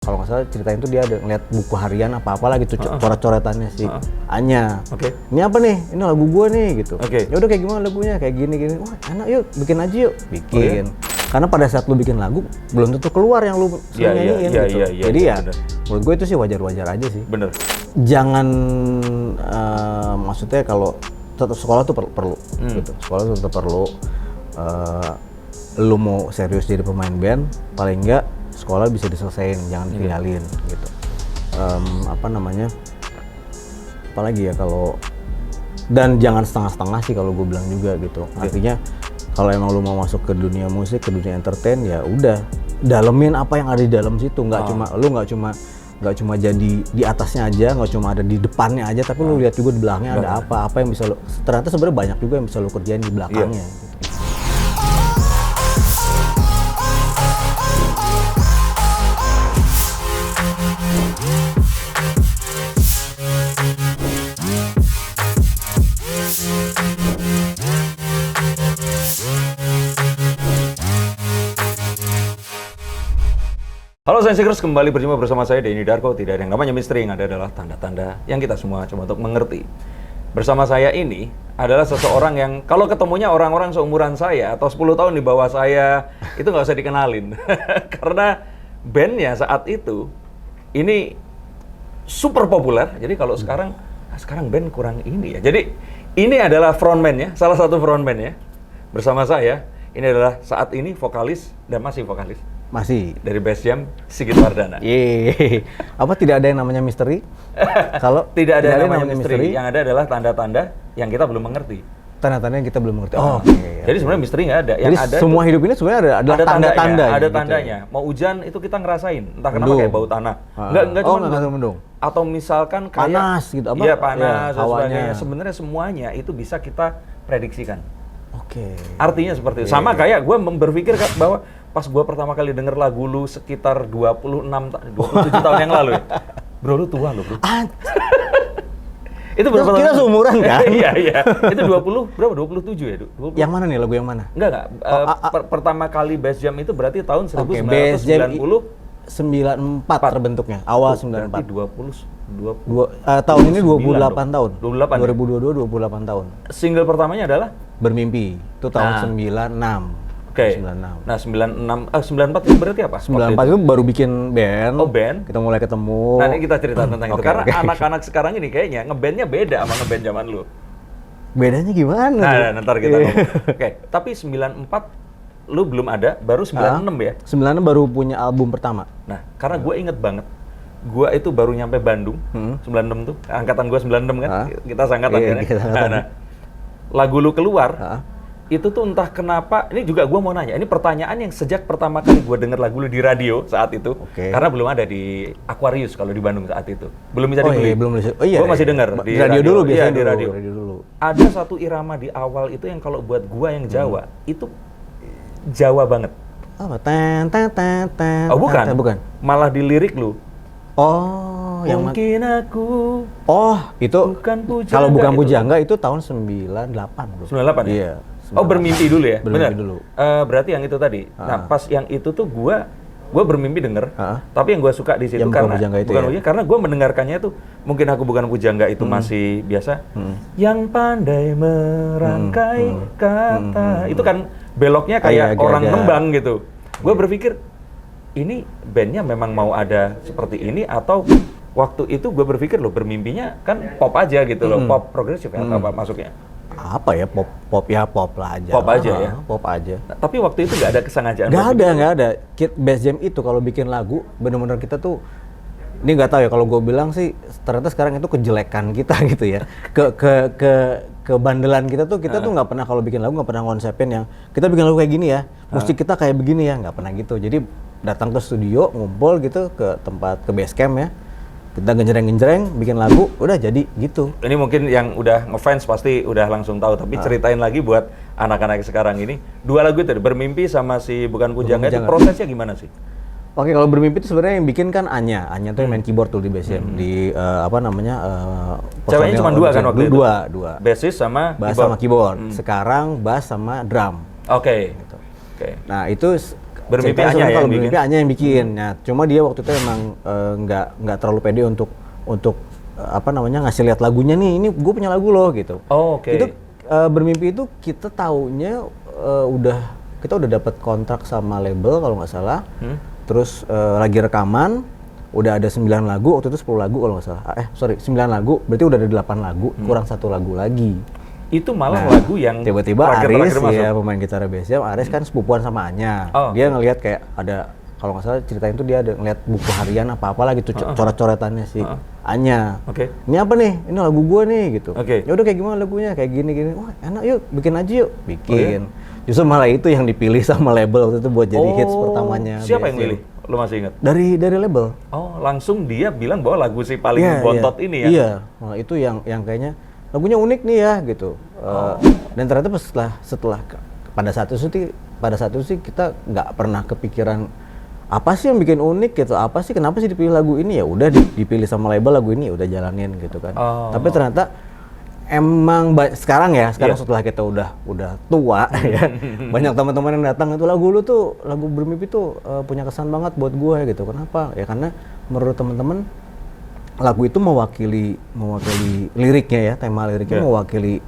Kalau nggak salah ceritain tuh dia ada ngeliat buku harian apa-apa lah gitu, coret-coretannya si Anya. Oke. Ini apa nih? Ini lagu gua nih gitu. Oke. Ya udah kayak gimana lagunya? Kayak gini. Wah, enak yuk, bikin aja yuk. Bikin. Karena pada saat lu bikin lagu belum tentu keluar yang lu sering nyanyiin gitu. Jadi ya bener. menurut gue itu sih wajar-wajar aja sih. Bener. Jangan maksudnya kalau tetap sekolah tuh perlu gitu. Sekolah tuh tetap perlu. Lu mau serius jadi pemain band, paling enggak sekolah bisa diselesain, jangan tinggalin gitu. Apalagi ya kalau, dan jangan setengah-setengah sih kalau gue bilang juga gitu. Artinya kalau emang lu mau masuk ke dunia musik, ke dunia entertain, ya udah dalemin apa yang ada di dalam situ. Nggak cuma jadi di atasnya aja, nggak cuma ada di depannya aja, tapi lu lihat juga di belakangnya ada apa yang bisa lu, ternyata sebenarnya banyak juga yang bisa lu kerjain di belakangnya. Gitu. Halo Sensikers, kembali berjumpa bersama saya Denny Darko. Tidak ada yang namanya misteri, yang ada adalah tanda-tanda yang kita semua coba untuk mengerti. Bersama saya ini adalah seseorang yang kalau ketemunya orang-orang seumuran saya atau 10 tahun di bawah saya, itu nggak usah dikenalin. Karena bandnya saat itu ini super populer. Jadi kalau sekarang band kurang ini ya. Jadi ini adalah frontman ya, salah satu frontman ya. Bersama saya, ini adalah saat ini vokalis dan masih vokalis. Masih Dari Bass Jam, Sigit Wardana. Yeay. Apa tidak ada yang namanya misteri? Kalau tidak ada yang namanya misteri, yang ada adalah tanda-tanda yang kita belum mengerti. Tanda-tanda yang kita belum mengerti. Jadi sebenarnya misteri nggak ada. Yang Jadi ada semua hidup ini sebenarnya ada tanda-tanda. Ada gitu tandanya. ya? Mau hujan itu kita ngerasain. Entah kenapa kayak bau tanah. Nggak cuma mendung. Atau misalkan kayak panas gitu apa? Iya panas, ya, hawanya. Sebenarnya semuanya itu bisa kita prediksikan. Oke. Artinya seperti itu. Sama kayak gue berpikir bahwa pas gue pertama kali denger lagu lu sekitar 27 tahun yang lalu ya. Bro, lu tua lo bro. Itu berapa tahun? Kita seumuran kan? Iya. Itu 20, berapa? 27 ya? 20. Yang mana nih lagu yang mana? Enggak. Pertama kali Bass Jam itu berarti tahun 1990. Bass Jam 94 terbentuknya. Awal 94. 20. Tahun ini 28 tahun. 2022 28 tahun. Single pertamanya adalah Bermimpi. Itu tahun 96. Oke. 96. Nah, 94 itu berarti apa? 94 itu baru bikin band. Oh, band. Kita mulai ketemu. Nah, ini kita cerita tentang itu. Karena anak-anak sekarang ini kayaknya ngebandnya beda sama ngeband zaman lu. Bedanya gimana? Nah, ntar kita ngomong. Oke, tapi 94 lu belum ada, baru 96 ya? 96 baru punya album pertama. Nah, karena gue inget banget, gue itu baru nyampe Bandung, 96 tuh, angkatan gue 96 kan, kita seangkatan kan ya? Nah, lagu lu keluar, itu tuh entah kenapa, ini juga gue mau nanya, ini pertanyaan yang sejak pertama kali gue denger lagu lu di radio saat itu, karena belum ada di Aquarius kalau di Bandung saat itu, belum bisa dibeli. Gue masih denger di radio dulu biasanya. Iya, di radio dulu. Ada satu irama di awal itu yang kalau buat gue yang Jawa, itu Jawa banget. Apa? Ten. Oh bukan. Malah di lirik lu. Oh, yang mungkin aku. Oh, itu bukan pujangga. Kalau bukan pujangga itu tahun 98, Bro. 98 ya? Iya. 98. Oh, bermimpi dulu ya? Bermimpi dulu. Berarti yang itu tadi. Nah, pas yang itu tuh gua bermimpi denger. Tapi yang gua suka di situ yang karena karena gua mendengarkannya itu mungkin aku bukan pujangga itu masih biasa. Yang pandai merangkai kata. Itu kan beloknya kayak orang nembang gitu. Gua berpikir ini bandnya memang mau ada seperti ini atau waktu itu gue berpikir loh bermimpinya kan pop aja gitu loh, pop progresif ya, apa masuknya? Apa ya, pop lah aja. Pop aja ya? Pop aja. Nah, tapi waktu itu nggak ada kesengajaan? Nggak ada. Bass Jam itu kalau bikin lagu, bener-bener kita tuh, ini nggak tahu ya, kalau gue bilang sih, ternyata sekarang itu kejelekan kita gitu ya. Kebandelan kita tuh nggak pernah kalau bikin lagu nggak pernah konsepin yang, kita bikin lagu kayak gini ya, musik kita kayak begini ya, nggak pernah gitu. Jadi datang ke studio, ngumpul gitu ke tempat, ke base camp ya, kita genjreng-genjreng, bikin lagu, udah jadi gitu. Ini mungkin yang udah ngefans pasti udah langsung tahu, tapi ceritain lagi buat anak-anak sekarang ini, dua lagu itu, Bermimpi sama si Bukan Pujangga, itu prosesnya gimana sih? Oke, kalau Bermimpi itu sebenarnya yang bikin kan Anya tuh yang main keyboard tuh di Bass Jam, di ceweknya cuma dua kan waktu itu? Dua. Bassist sama keyboard. Sekarang bass sama drum. Oke. Nah itu Bermimpi ceritanya Anya sebenarnya yang kalau bikin? bermimpi Anya yang bikin. Nah, cuma dia waktu itu emang nggak terlalu pede untuk apa namanya ngasih lihat lagunya nih. Ini gue punya lagu loh gitu. Oh, oke. Itu bermimpi itu kita taunya kita udah dapat kontrak sama label kalau nggak salah. Terus lagi rekaman, udah ada 9 lagu, waktu itu 10 lagu kalau nggak salah. 9 lagu, berarti udah ada 8 lagu, kurang 1 lagu lagi. Itu malah lagu yang Tiba-tiba Aris, terakhir masuk. ya pemain gitar BSM, Aris kan sepupuan sama Anya. Oh, dia ngelihat kayak ada, kalau nggak salah ceritain tuh dia ada ngeliat buku harian apa-apa gitu, coret-coretannya si Anya. Oke. Ini apa nih? Ini lagu gua nih gitu. Oke. Ya udah kayak gimana lagunya? Kayak gini-gini. Wah, enak yuk, bikin aja yuk. Bikin. Justru malah itu yang dipilih sama label waktu itu buat jadi hits pertamanya. Siapa yang BSM. milih? Lo masih ingat? Dari label. Oh, langsung dia bilang bahwa lagu si paling bontot ini ya? Iya, nah, itu yang kayaknya lagunya unik nih ya gitu. Dan ternyata pada saat itu sih kita nggak pernah kepikiran apa sih yang bikin unik gitu, apa sih kenapa sih dipilih lagu ini, ya udah dipilih sama label lagu ini, ya udah jalanin gitu kan. Tapi ternyata emang sekarang setelah kita udah tua ya, banyak teman-teman yang datang itu lagu bermimpi tuh punya kesan banget buat gue gitu. Kenapa? Ya karena menurut teman-teman lagu itu mewakili liriknya ya, tema liriknya mewakili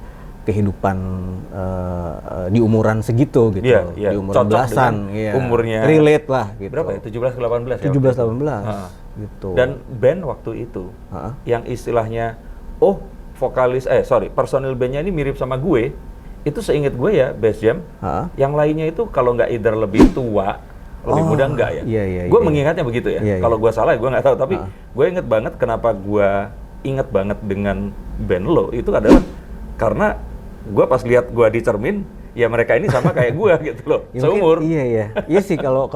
kehidupan di umuran segitu gitu, di umuran belasan, umurnya relate lah gitu. Berapa ya? 17 ke 18 ya? 17-18 gitu. Dan band waktu itu yang istilahnya personil bandnya ini mirip sama gue, itu seinget gue ya Bass Jam. Yang lainnya itu kalau nggak either lebih tua, lebih muda enggak ya? Gue mengingatnya begitu ya. Kalau gue salah gue nggak tahu, tapi gue inget banget kenapa gue inget banget dengan band lo itu adalah karena gue pas lihat gue di cermin, ya mereka ini sama kayak gue gitu loh, seumur. Iya sih, kalau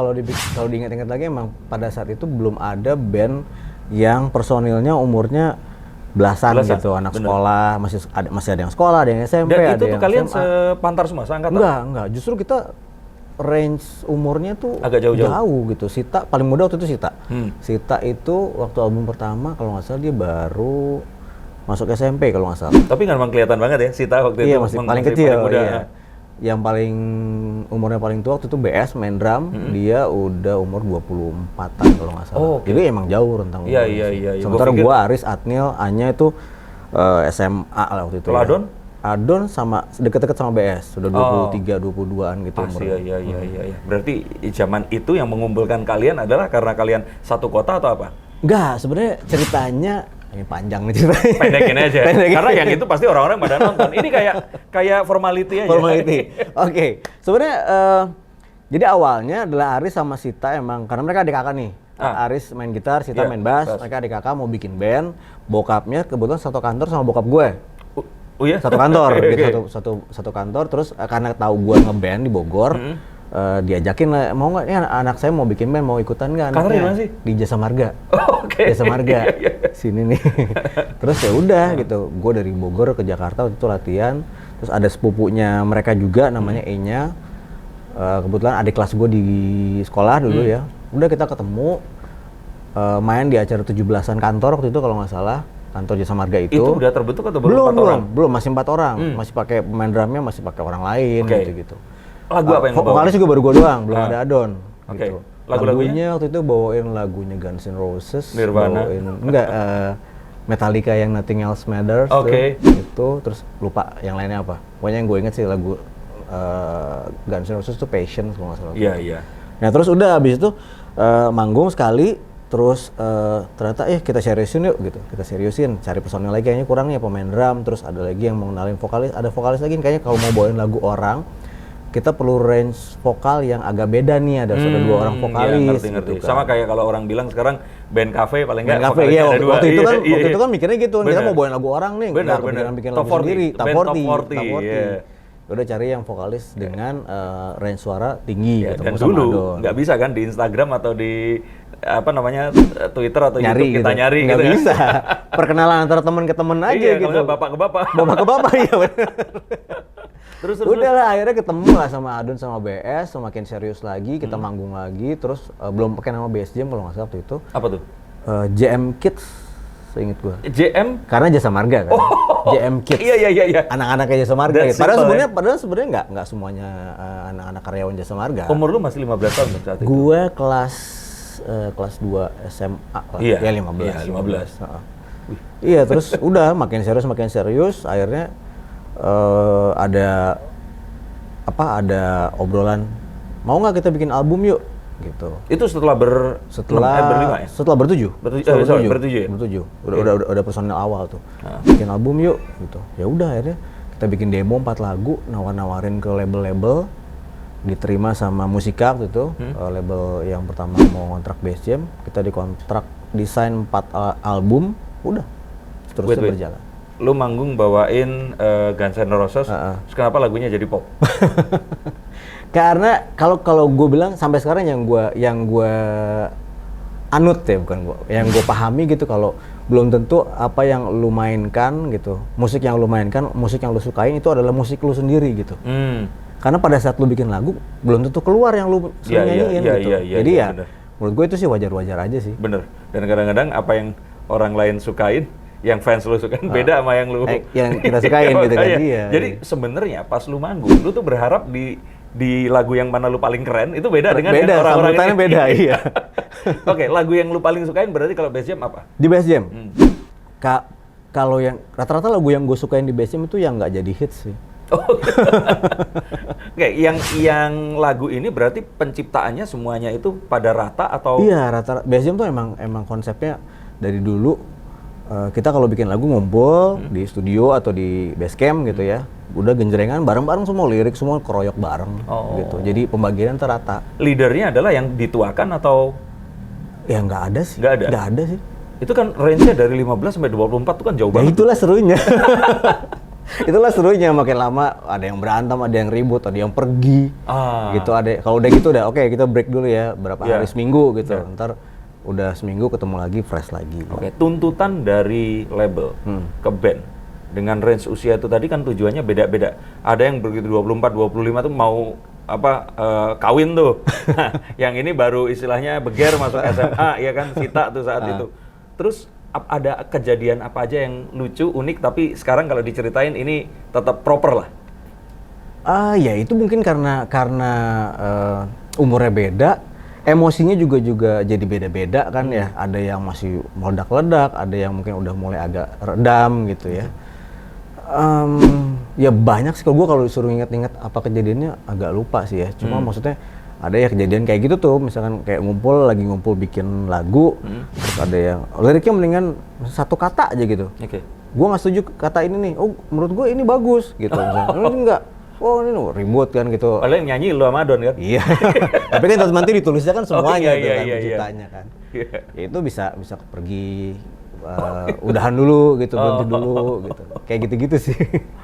diingat-ingat lagi emang pada saat itu belum ada band yang personilnya umurnya belasan gitu, anak sekolah, masih ada yang sekolah, ada yang SMP, dan ada itu tuh yang kalian SMA. sepantar semua, seangkatan? Enggak, justru kita range umurnya tuh agak jauh gitu. Sita paling muda waktu itu Sita. Sita itu waktu album pertama kalau nggak salah dia baru masuk SMP kalau nggak salah. Tapi nggak memang kelihatan banget ya Sita waktu itu. Iya, masih paling kecil. Paling muda. Iya. Yang paling umurnya paling tua waktu itu BS main drum, dia udah umur 24-an kalau nggak salah. Jadi emang jauh rentang umur. Iya. Sementara gua Aris, Adnil, Anya itu SMA lah waktu itu. Kalau Adon sama deket-deket sama BS, sudah 23-22-an gitu umurnya. Iya. Berarti zaman itu yang mengumpulkan kalian adalah karena kalian satu kota atau apa? Enggak, sebenarnya ceritanya ini panjang nih ceritanya. Pendekin aja. Karena yang itu pasti orang-orang pada nonton. Ini kayak formality aja. Formality. Oke. Sebenarnya jadi awalnya adalah Aris sama Sita emang karena mereka adik kakak nih. Aris main gitar, Sita main bass. Mereka adik kakak mau bikin band. Bokapnya kebetulan satu kantor sama bokap gue. Oh iya? Satu kantor, gitu, satu kantor. Terus karena tahu gue ngeband di Bogor, diajakin lah, mau nggak? Ya anak saya mau bikin band, mau ikutan nggak? Kantor di mana sih? Di Jasa Marga. Oke. Jasa Marga. Sini nih. Terus ya udah gitu. Gue dari Bogor ke Jakarta waktu itu latihan. Terus ada sepupunya mereka juga namanya Enya. Kebetulan adik kelas gue di sekolah dulu ya. Udah kita ketemu main di acara 17-an kantor waktu itu kalau nggak salah. Kantor Jasa Marga itu. Itu udah terbentuk atau baru 4 orang? Belum, masih 4 orang. Masih pakai pemain drumnya, masih pakai orang lain gitu. Lagu apa yang lo bawa? Vokalis juga baru gue doang, belum ada Adon. Gitu. Lagu-lagunya waktu itu bawain lagunya Guns N' Roses, Nirvana. Metallica yang Nothing Else Matters. Itu terus lupa yang lainnya apa. Pokoknya yang gue inget sih lagu Guns N' Roses tuh Passion kalau nggak salah. Iya. Nah terus udah abis itu manggung sekali. Terus ternyata kita seriusin yuk gitu, kita seriusin, cari personil lagi kayaknya kurang nih pemain drum, terus ada lagi yang mau kenalin vokalis, ada vokalis lagi kayaknya kalau mau bawain lagu orang, kita perlu range vokal yang agak beda nih, ada 2 orang vokalis. Iya, ngerti. Gitu kan. Sama kayak kalau orang bilang sekarang band cafe paling nggak vokalis ada 2. Waktu itu kan mikirnya gitu, kita mau bawain lagu orang nih, nggak kepikiran bikin lagu sendiri, top 40. Udah cari yang vokalis dengan range suara tinggi dan dulu nggak bisa kan di Instagram atau di Twitter atau nyari YouTube kita gitu. nyari nggak gitu bisa perkenalan antara teman ke teman aja gitu, bapak ke bapak iya benar. terus udahlah akhirnya ketemu lah sama Adon sama BS, semakin serius lagi, kita manggung lagi, terus belum pakai nama BS Jam kalau nggak salah waktu itu. Apa tuh? JM Kids seinget gue. JM? Karena Jasa Marga kan. JM Kids. Iya. Anak-anaknya Jasa Marga. That's Gitu. Padahal simple, sebenarnya nggak semuanya anak-anak karyawan Jasa Marga. Umur lu masih 15 tahun kan saat itu? Gue kelas 2 SMA lah. Iya. Ya 15. Iya, 15. Heeh. Iya, terus udah makin serius, akhirnya ada obrolan, mau nggak kita bikin album yuk, gitu. Itu setelah berlima ya? Setelah bertujuh. Bertujuh ya? Bertujuh. Udah personil awal tuh. Bikin album yuk, gitu. Ya udah, akhirnya kita bikin demo 4 lagu, nawarin ke label-label, diterima sama Musika gitu, label yang pertama mau kontrak Bass Jam, kita dikontrak desain 4 album, udah seterusnya berjalan. Lu manggung bawain Guns N' Roses, terus kenapa lagunya jadi pop? Karena kalau gue bilang sampai sekarang yang gue anut ya, bukan gue, yang gue pahami gitu, kalau belum tentu apa yang lu mainkan gitu, musik yang lu mainkan, musik yang lu sukain itu adalah musik lu sendiri gitu. Karena pada saat lu bikin lagu belum tentu keluar yang lu sering nyanyiin gitu. Jadi ya bener. Menurut gue itu sih wajar-wajar aja sih. Bener. Dan kadang-kadang apa yang orang lain sukain, yang fans lu sukain beda sama yang lu yang kita sukain gitu kan. Iya. Jadi sebenarnya pas lu manggung, lu tuh berharap di lagu yang mana lu paling keren itu beda dengan yang orang-orang ini. Beda, iya. Oke, lagu yang lu paling sukain berarti kalau Bass Jam apa? Di Bass Jam. Kalau yang rata-rata lagu yang gue sukain di Bass Jam itu yang nggak jadi hits sih. Oke, yang lagu ini berarti penciptaannya semuanya itu pada rata atau? Iya, rata. Bass Jam tuh emang konsepnya dari dulu kita kalau bikin lagu ngumpul di studio atau di base camp gitu ya, udah genjrengan bareng-bareng semua, lirik semua keroyok bareng gitu. Jadi pembagian terata. Leadernya adalah yang dituakan atau? Ya nggak ada sih. Nggak ada sih. Itu kan range-nya dari 15 sampai 24 tuh kan jauh banget. Ya itulah serunya. Itulah serunya, makin lama ada yang berantem, ada yang ribut, ada yang pergi. Gitu ada. Kalau udah gitu udah oke, kita break dulu ya berapa hari, seminggu gitu. Ntar udah seminggu ketemu lagi, fresh lagi. Oke, tuntutan dari label ke band dengan range usia itu tadi kan tujuannya beda-beda. Ada yang begitu 24, 25 tuh mau kawin tuh. Yang ini baru istilahnya beger masuk SMA, ya kan, Sita tuh saat itu. Terus ada kejadian apa aja yang lucu, unik, tapi sekarang kalau diceritain ini tetap proper lah? Ya itu mungkin karena umurnya beda, emosinya juga jadi beda-beda kan ya. Ada yang masih meledak-ledak, ada yang mungkin udah mulai agak redam gitu ya. Ya banyak sih, kalau disuruh inget-inget apa kejadiannya agak lupa sih ya. Cuma maksudnya ada ya kejadian kayak gitu tuh, misalkan kayak lagi ngumpul bikin lagu, terus ada yang liriknya mendingan satu kata aja gitu. Gue nggak setuju kata ini nih, oh menurut gue ini bagus gitu. Misalnya, ini enggak, oh ini ribut kan gitu. Padahal yang nyanyi lu sama Don kan? Iya. Tapi kan nanti ditulisnya kan semuanya tuh kan, penciptanya kan. Ya, itu bisa pergi udahan dulu gitu, berhenti dulu gitu. Kayak gitu-gitu sih.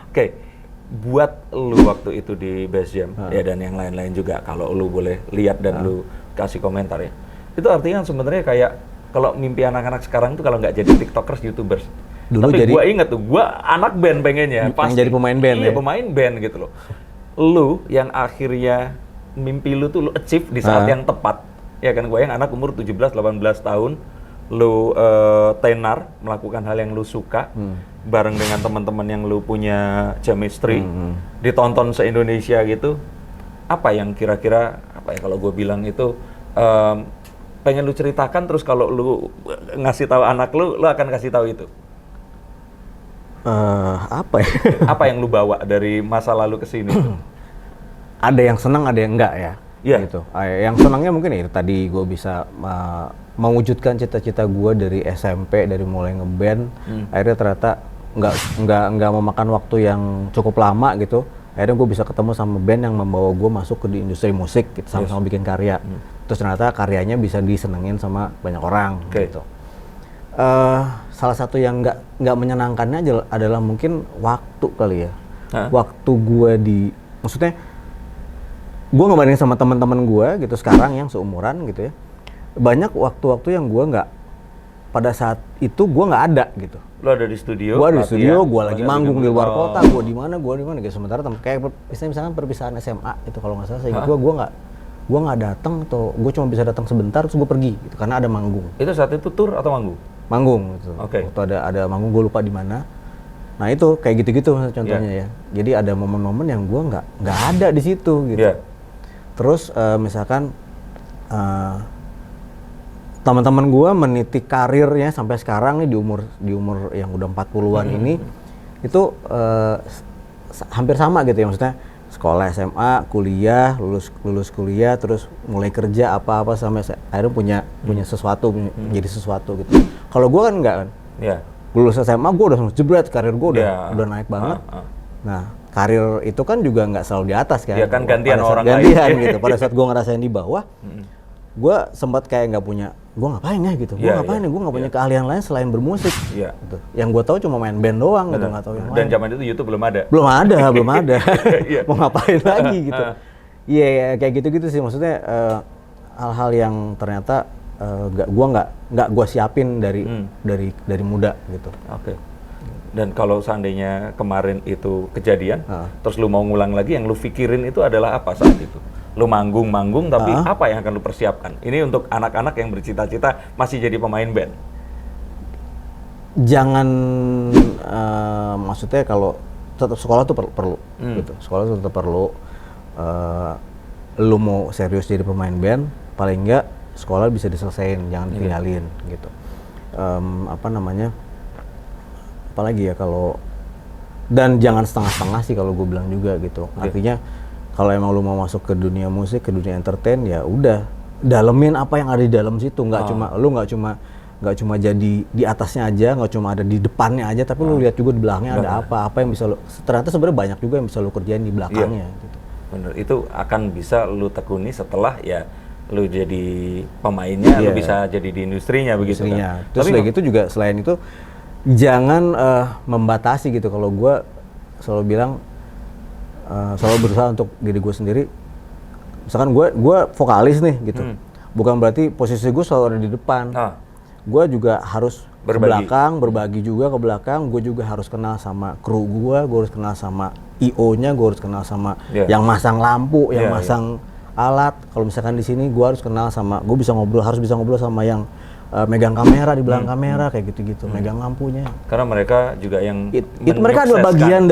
Oke. Buat lu waktu itu di Bass Jam ya, dan yang lain-lain juga, kalau lu boleh lihat dan lu kasih komentar ya, itu artinya sebenarnya kayak kalau mimpi anak-anak sekarang tuh kalau nggak jadi tiktokers, youtubers. Dulu tapi gue inget tuh, gue anak band pengennya pasti jadi pemain band. Iya, pemain band gitu loh. Lu yang akhirnya mimpi lu tuh lu achieve di saat yang tepat ya kan. Gue yang anak umur 17-18 tahun, lu tenar melakukan hal yang lu suka bareng dengan teman-teman yang lu punya chemistry, ditonton se-Indonesia gitu. Apa yang kira-kira, apa ya kalau gue bilang itu pengen lu ceritakan, terus kalau lu ngasih tahu anak lu akan kasih tahu itu? Apa ya? Apa yang lu bawa dari masa lalu ke sini? Ada yang senang, ada yang enggak ya. Iya. Gitu. Yang senangnya mungkin ya tadi gue bisa mewujudkan cita-cita gue dari SMP, dari mulai ngeband, akhirnya ternyata nggak memakan waktu yang cukup lama gitu. Akhirnya gue bisa ketemu sama band yang membawa gue masuk ke di industri musik, gitu, sama-sama bikin karya. Terus ternyata karyanya bisa disenengin sama banyak orang gitu. Salah satu yang nggak menyenangkannya adalah mungkin waktu kali ya. Waktu gue maksudnya gue ngebandingin sama teman-teman gue gitu sekarang yang seumuran gitu ya, banyak waktu-waktu yang gue nggak, pada saat itu gue nggak ada gitu. Lo ada di studio? Gue ada di studio, gue lagi manggung di luar kota, gue di mana gitu. Sementara kayak misalkan perpisahan SMA itu kalau nggak salah, seingat gue nggak datang, atau gue cuma bisa datang sebentar terus gue pergi gitu karena ada manggung. Itu saat itu tur atau manggung? manggung gitu. Oke. Waktu ada manggung, gue lupa di mana. Nah itu kayak gitu-gitu contohnya ya. Jadi ada momen-momen yang gue nggak ada di situ gitu. Iya. Terus misalkan teman-teman gue meniti karirnya sampai sekarang nih di umur yang udah 40-an ini itu hampir sama gitu ya, maksudnya sekolah SMA, kuliah, lulus kuliah, terus mulai kerja apa-apa sampai akhirnya punya sesuatu, menjadi sesuatu gitu. Kalau gue kan enggak kan. Iya. Lulus SMA gue udah jebret, karir gue udah naik banget. Nah, karir itu kan juga nggak selalu di atas kan. Iya kan, gantian Pada saat orang gantian lain. gitu. Pada saat gue ngerasain di bawah, gue sempat kayak nggak punya, gue ngapain ya gitu. Gue ngapain ya, gue nggak punya keahlian lain selain bermusik. Iya. Gitu. Yang gue tahu cuma main band doang gitu, nggak tahu yang Dan lain. zaman itu YouTube belum ada. Belum ada. Iya. Mau ngapain lagi gitu. Iya, kayak gitu-gitu sih, maksudnya hal-hal yang ternyata nggak gue siapin dari muda gitu. Oke. Dan kalau seandainya kemarin itu kejadian, terus lu mau ngulang lagi, yang lu pikirin itu adalah apa saat itu? Lu manggung, tapi apa yang akan lu persiapkan? Ini untuk anak-anak yang bercita-cita masih jadi pemain band. Jangan, maksudnya kalau tetap sekolah tuh perlu gitu. Sekolah tuh tetap perlu. Lu mau serius jadi pemain band, paling enggak sekolah bisa diselesain, jangan ditinggalin gitu. Apalagi ya kalau, dan jangan setengah-setengah sih kalau gue bilang juga gitu. Artinya kalau emang lu mau masuk ke dunia musik, ke dunia entertain, ya udah dalemin apa yang ada di dalam situ. Nggak cuma jadi di atasnya aja, nggak cuma ada di depannya aja, tapi lu lihat juga di belakangnya ada apa yang bisa lu, ternyata sebenarnya banyak juga yang bisa lu kerjain di belakangnya gitu. Bener, itu akan bisa lu tekuni setelah ya lu jadi pemainnya, lu bisa jadi di industrinya begitu kan. Terus lagi itu juga selain itu jangan membatasi gitu. Kalau gue selalu bilang, selalu berusaha untuk diri gue sendiri. Misalkan gue vokalis nih gitu, bukan berarti posisi gue selalu ada di depan. Gue juga harus ke belakang, berbagi juga ke belakang. Gue juga harus kenal sama kru gue harus kenal sama IO-nya, gue harus kenal sama yang masang lampu, yang masang alat. Kalau misalkan di sini gue harus kenal sama, gue harus bisa ngobrol sama yang megang kamera, di belakang kamera kayak gitu-gitu, megang lampunya. Karena mereka juga yang mereka adalah bagian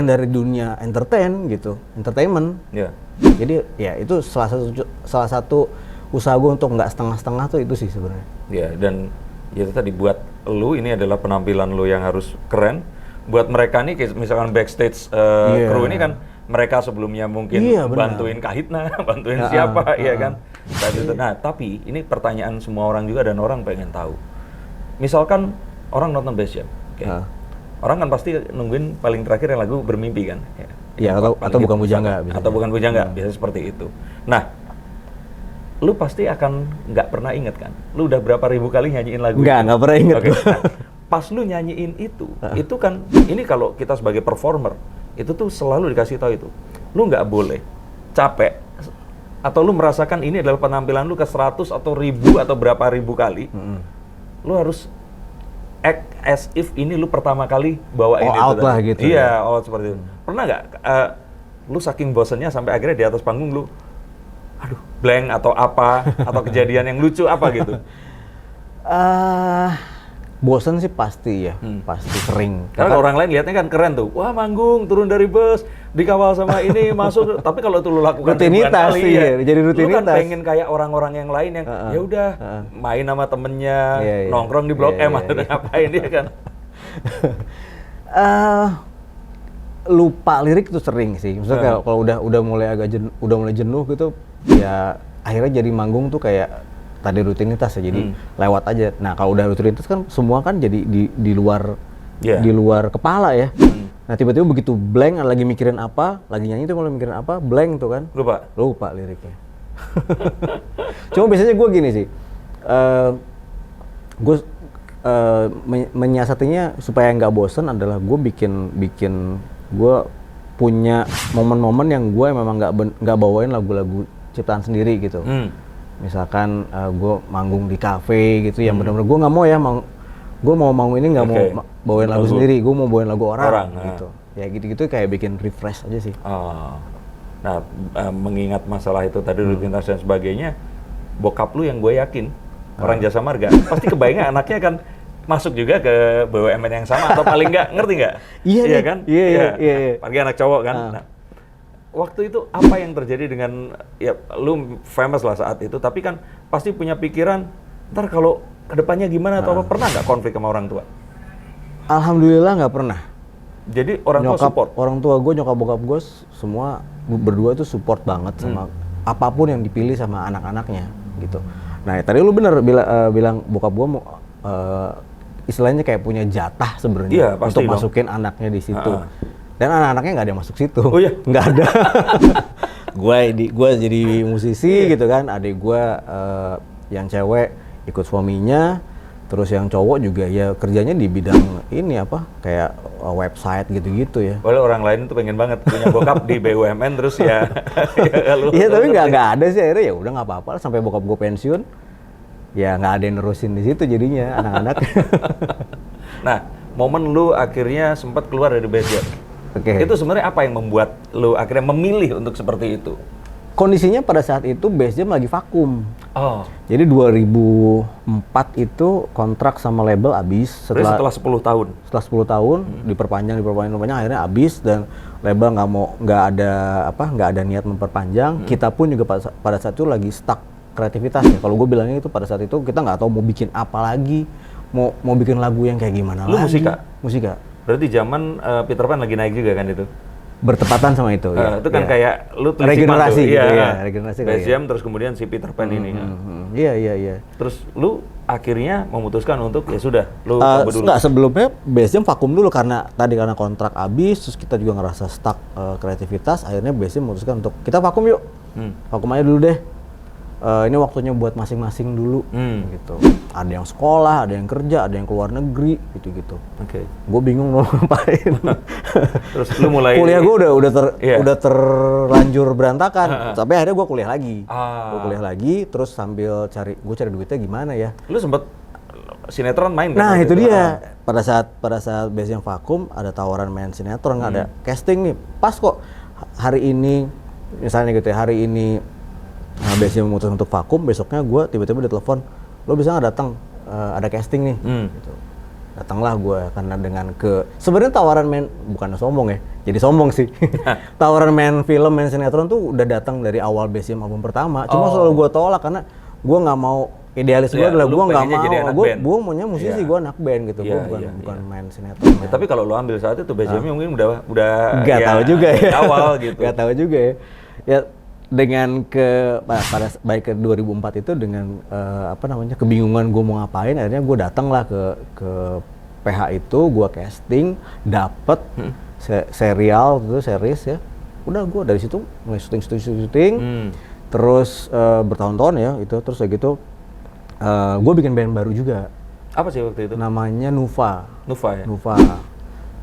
dari dunia entertainment. Jadi ya itu salah satu usaha gue untuk nggak setengah-setengah tuh itu sih sebenarnya. Ya, dan ya itu tadi buat lu ini adalah penampilan lu yang harus keren. Buat mereka nih misalkan backstage kru ini kan mereka sebelumnya mungkin bantuin Kahitna, bantuin siapa, ya kan. Nah, tapi ini pertanyaan semua orang juga dan orang pengen tahu. Misalkan orang nonton Bass Jam, orang kan pasti nungguin paling terakhir yang lagu Bermimpi kan. Atau Bukan Bujangga. Atau Bukan Bujangga, biasanya seperti itu. Nah, lu pasti akan nggak pernah inget kan? Lu udah berapa ribu kali nyanyiin lagu? Nggak pernah inget. Nah, pas lu nyanyiin itu kan, ini kalau kita sebagai performer, itu tuh selalu dikasih tahu itu. Lu nggak boleh capek, atau lu merasakan ini adalah penampilan lu ke 100 atau 1000 atau berapa ribu kali, lu harus act as if ini lu pertama kali bawain itu. Out lah gitu. Iya, out seperti itu. Pernah nggak, lu saking bosennya sampai akhirnya di atas panggung lu, aduh, blank atau apa, atau kejadian yang lucu apa gitu? Bosen sih pasti ya, pasti sering. Karena orang lain lihatnya kan keren tuh, wah manggung, turun dari bus, dikawal sama ini, masuk. Tapi kalau itu lu lakukan rutinitas sih, jadi rutinitas. Lu kan pengen kayak orang-orang yang lain yang ya udah main sama temennya, nongkrong di Blok M atau ngapain dia kan? Lupa lirik itu sering sih. Maksudnya kalau udah mulai jenuh gitu, ya akhirnya jadi manggung tuh kayak tadi rutinitas ya, jadi lewat aja. Nah kalau udah rutinitas kan semua kan jadi di luar kepala ya. Nah tiba-tiba begitu blank, lagi mikirin apa, lagi nyanyi tuh kalau mikirin apa, blank tuh kan. Lupa liriknya. Cuma biasanya gue gini sih, gue menyiasatinya supaya nggak bosen adalah gue bikin gue punya momen-momen yang gue memang nggak bawain lagu-lagu ciptaan sendiri gitu. Misalkan gue manggung di kafe gitu, yang benar-benar gue nggak mau ya, gue mau manggung ini nggak mau bawain lagu sendiri, gue mau bawain lagu orang gitu. Ya gitu-gitu kayak bikin refresh aja sih. Nah, mengingat masalah itu tadi rutinitas dan sebagainya, bokap lu yang gue yakin orang Jasa Marga pasti kebayangnya anaknya kan masuk juga ke BUMN yang sama atau paling nggak ngerti nggak? Iya nih, kan? iya. Apalagi anak cowok kan. Nah, waktu itu apa yang terjadi dengan ya lu famous lah saat itu, tapi kan pasti punya pikiran ntar kalau kedepannya gimana atau apa, pernah nggak konflik sama orang tua? Alhamdulillah nggak pernah. Jadi orang tua support. Orang tua gue, nyokap bokap gue semua berdua itu support banget sama apapun yang dipilih sama anak-anaknya gitu. Nah tadi lu bener bilang bokap gue mau istilahnya kayak punya jatah sebenarnya untuk masukin anaknya di situ. Dan anak-anaknya nggak ada yang masuk situ. Oh iya? Nggak ada. Gue jadi musisi gitu kan, adik gue yang cewek ikut suaminya, terus yang cowok juga ya kerjanya di bidang ini apa kayak website gitu-gitu ya. Boleh orang lain tuh pengen banget punya bokap di BUMN terus ya. Iya tapi nggak ada sih, akhirnya ya udah nggak apa-apa sampai bokap gue pensiun ya nggak ada yang nerusin di situ jadinya anak-anak. Nah momen lu akhirnya sempat keluar dari Bass Jam. Itu sebenarnya apa yang membuat lu akhirnya memilih untuk seperti itu? Kondisinya pada saat itu Bass Jam lagi vakum. Jadi 2004 itu kontrak sama label habis setelah 10 tahun. Setelah 10 tahun diperpanjang akhirnya habis dan label nggak ada niat memperpanjang. Kita pun juga pada saat itu lagi stuck kreativitas ya. Kalau gue bilangnya itu pada saat itu kita nggak tahu mau bikin apa lagi, mau bikin lagu yang kayak gimana lagi. Lu musika. Berarti zaman Peter Pan lagi naik juga kan itu? Bertepatan sama itu ya. Itu kan kayak lu regenerasi gitu ya, regenerasi Bass Jam terus kemudian si Peter Pan ini. Iya. Terus lu akhirnya memutuskan untuk ya sudah lu cabut dulu. Enggak, sebelumnya Bass Jam vakum dulu karena kontrak habis, terus kita juga ngerasa stuck kreativitas, akhirnya Bass Jam memutuskan untuk kita vakum yuk. Vakum aja dulu deh. Ini waktunya buat masing-masing dulu gitu. Ada yang sekolah, ada yang kerja, ada yang keluar negeri gitu-gitu. Gue bingung mau ngapain. Terus lu mulai kuliah gue udah terlanjur berantakan. Sampai akhirnya gue kuliah lagi. Gue kuliah lagi terus sambil cari duitnya gimana ya. Lu sempet sinetron main kan? Nah, itu dia. Pada saat Bass Jam vakum ada tawaran main sinetron, ada casting nih. Pas kok hari ini misalnya gitu ya, hari ini Bass Jam memutuskan untuk vakum, besoknya gue tiba-tiba ditelepon, lo bisa nggak datang, ada casting nih. Gitu. Datanglah gue karena dengan sebenarnya tawaran main, bukan sombong ya, jadi sombong sih. Tawaran main film, main sinetron tuh udah datang dari awal Bass Jam album pertama. Cuma selalu gue tolak karena gue nggak mau, idealis gue adalah gue nggak mau, gue maunya musisi, gue anak band gitu, gue bukan main sinetron. Ya, tapi kalau lo ambil saat itu Bass Jam mungkin udah nggak tahu juga ya. Awal gitu. Nggak tahu juga ya. Ya dengan baik ke 2004 itu dengan kebingungan gue mau ngapain, akhirnya gue datang lah ke PH itu, gue casting, dapet serial itu series ya, udah gue dari situ mulai syuting, terus bertahun-tahun ya itu, terus kayak gitu gue bikin band baru juga. Apa sih waktu itu? Namanya Nuva. Ya? Nuva.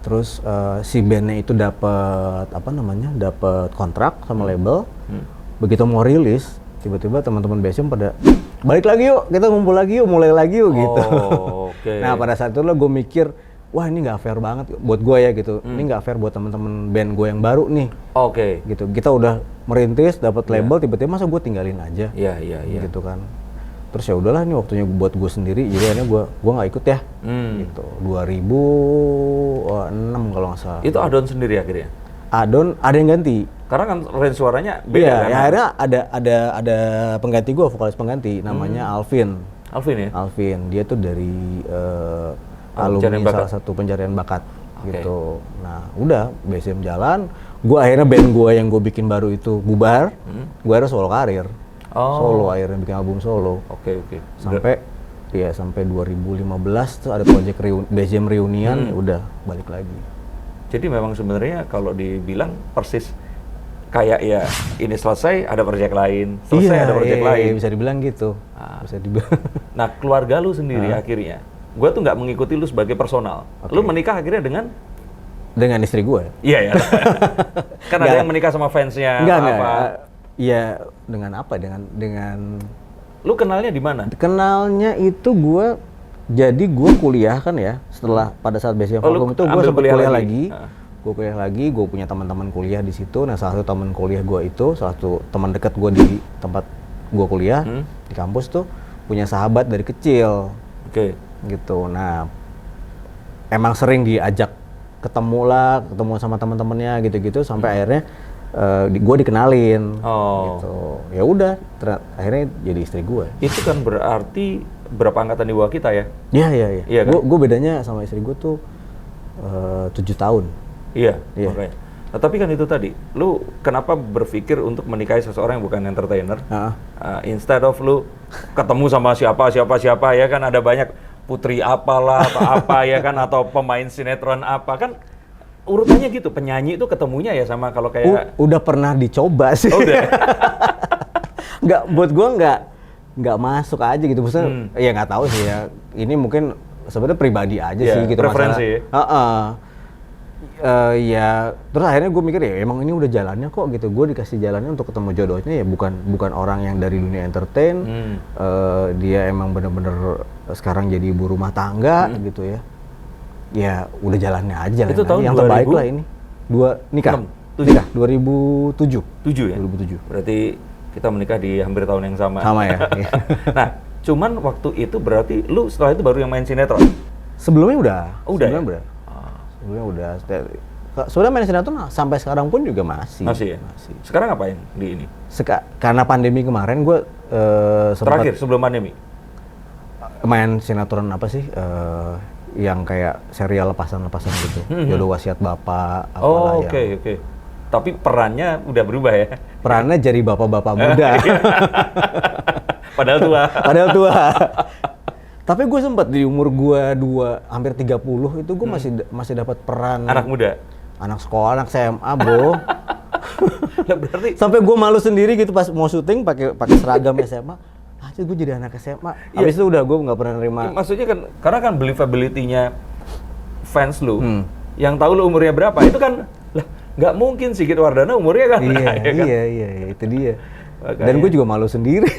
Terus si bandnya itu dapat kontrak sama label. Begitu mau rilis, tiba-tiba teman-teman Bass Jam pada balik lagi yuk, kita ngumpul lagi yuk, mulai lagi yuk gitu. Nah pada saat itu gue mikir, wah ini nggak fair banget buat gue ya gitu. Ini nggak fair buat teman-teman band gue yang baru nih. Gitu. Kita udah merintis, dapat label, tiba-tiba masa gue tinggalin aja. Iya. Gitu kan. Terus ya udahlah, ini waktunya buat gue sendiri, jadi akhirnya gue nggak ikut ya. Gitu. 2006 kalau nggak salah. Itu Adon sendiri akhirnya? Adon ada yang ganti. Karena kan range suaranya beda. Iya, kan? Ya akhirnya ada pengganti gue, vokalis pengganti, namanya Alvin. Alvin ya? Alvin, dia tuh dari alumni salah satu pencarian bakat gitu. Nah udah, Bass Jam jalan, gue akhirnya band gue yang gue bikin baru itu bubar, gue akhirnya solo karir. Solo akhirnya bikin album solo. Sampai 2015 tuh ada project Bass Jam reunian, udah balik lagi. Jadi memang sebenarnya kalau dibilang persis kayak ya ini selesai ada proyek lain, ada proyek lain. Bisa dibilang gitu. Bisa dibilang. Nah keluarga lu sendiri akhirnya, gue tuh nggak mengikuti lu sebagai personal. Lu menikah akhirnya dengan istri gue. Iya ya. Kan ada yang menikah sama fansnya. Enggak. Iya dengan apa? Dengan. Lu kenalnya di mana? Kenalnya itu gue kuliah kan ya. Setelah pada saat Bass Jam vakum itu gue sempat kuliah lagi. Gue kuliah lagi, gue punya teman-teman kuliah di situ. Nah salah satu teman kuliah gue itu, salah satu teman dekat gue di tempat gue kuliah di kampus tuh punya sahabat dari kecil. gitu. Nah, emang sering diajak ketemu sama teman-temannya gitu-gitu sampai akhirnya gue dikenalin. Gitu. Ya udah, akhirnya jadi istri gue. Itu kan berarti berapa angkatan di bawah kita ya? Iya. Iya kan? Gue bedanya sama istri gue tuh 7 tahun. Iya. Iya. Makanya. Nah, tapi kan itu tadi, lu kenapa berpikir untuk menikahi seseorang yang bukan entertainer? Instead of lu ketemu sama siapa ya kan, ada banyak putri apalah atau apa ya kan, atau pemain sinetron apa kan, urutannya gitu. Penyanyi itu ketemunya ya sama kalau kayak Udah pernah dicoba sih. Oh, udah. Nggak, buat gue nggak masuk aja gitu. Maksudnya ya nggak tahu sih ya. Ini mungkin sebenarnya pribadi aja sih gitu preferensi. masalah. Ya terus akhirnya gue mikir ya emang ini udah jalannya kok gitu. Gue dikasih jalannya untuk ketemu jodohnya ya bukan orang yang dari dunia entertain. Dia emang bener-bener sekarang jadi ibu rumah tangga gitu ya. Ya udah jalannya aja. Itu tahun yang 2000? terbaik lah ini. Nikah 2007. 7 ya? 2007. Berarti kita menikah di hampir tahun yang sama. Sama ya. Nah, cuman waktu itu berarti lu setelah itu baru yang main sinetron? Sebelumnya udah. Sebelumnya udah. Sebelumnya udah. Sudah main sinetron sampai sekarang pun juga masih. Masih ya? Masih. Sekarang apa yang di ini? Karena pandemi kemarin gue sempat Terakhir sebelum pandemi? main sinetron apa sih? Yang kayak serial lepasan-lepasan gitu. Jodoh Wasiat Bapak. Oh, oke. Tapi perannya udah berubah ya? Perannya jadi bapak-bapak muda. Padahal tua. Tapi gue sempat di umur gue hampir 30 itu gue masih dapat peran Anak muda? Anak sekolah, anak SMA, bro. Berarti Sampai gue malu sendiri gitu pas mau syuting pakai seragam SMA. Gue jadi anak SMA. Habis itu udah gue nggak pernah nerima. maksudnya kan, karena kan believability-nya fans lu, yang tahu lu umurnya berapa, itu kan, lah nggak mungkin Sigit Wardana umurnya kan. Iya, itu dia. Dan gue juga malu sendiri.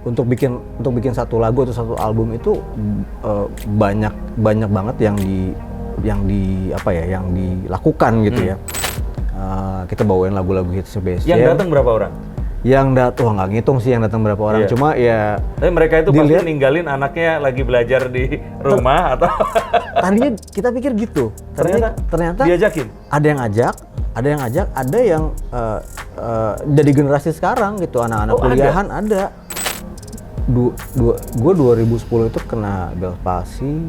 Untuk bikin satu lagu atau satu album itu banyak banget yang dilakukan gitu ya. Kita bawain lagu-lagu hits Space Jam. Yang datang berapa orang? Yang datang nggak ngitung sih yang datang berapa orang. Cuma ya. Tapi mereka itu pasti ninggalin anaknya lagi belajar di rumah atau. Tadinya kita pikir gitu. Ternyata diajakin. Ada yang ajak, ada yang jadi generasi sekarang gitu, anak-anak kuliahan ada. Gue 2010 itu kena Belpasi,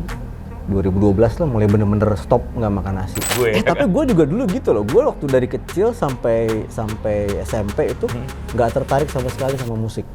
2012 lah mulai bener-bener stop nggak makan nasi. Tapi gue juga dulu gitu loh, gue waktu dari kecil sampai SMP itu nggak tertarik sama sekali sama musik.